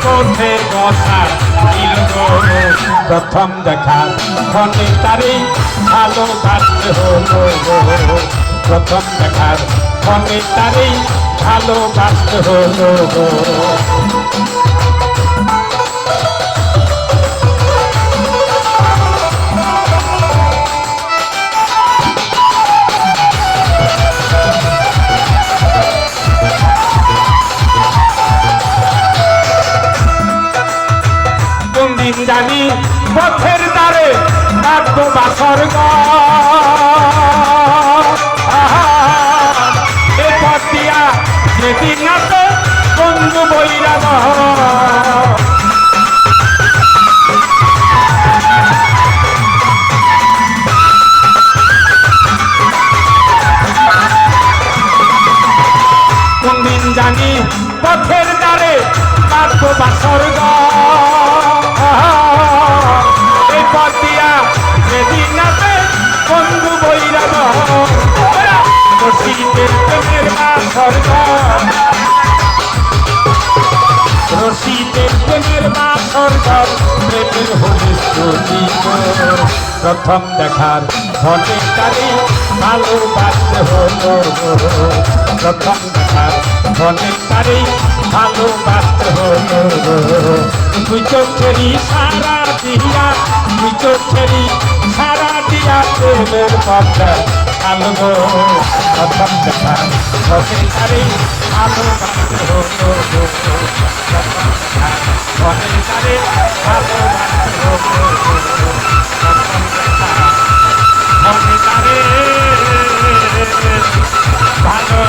পথে বসা দিল গো প্রথম দেখা ফোনে তারে ভালোবাসতে হলো গো প্রথম দেখার ফোনে তারে ভালোবাসতে হলো গো জানি পথের দ্বারে কাটবো বাসর এ পথ দিয়া যেদিন আসে বন্ধু বৈরা কোনদিন জানি পথের দ্বারে কাটবো বাসর বন্ধু বৈরা রশিদের প্রেমের বাসর রশিদের প্রেমের বাসর প্রেমের হলে প্রথম দেখার ফলে তারে ভালোবাসতে হলো প্রথম দেখার ফলে তারে ভালোবাসতে হলো তুই চোখেরই সারা দিয়া তুই চোখেরই সারা দিয়া প্রেমের পথে আলো প্রথম দেখা ফলে তারে ভালোবাসতে হলো ফলে তারে ভালোবাসতে হলো প্রথম দেখা ফলে তারে ভালো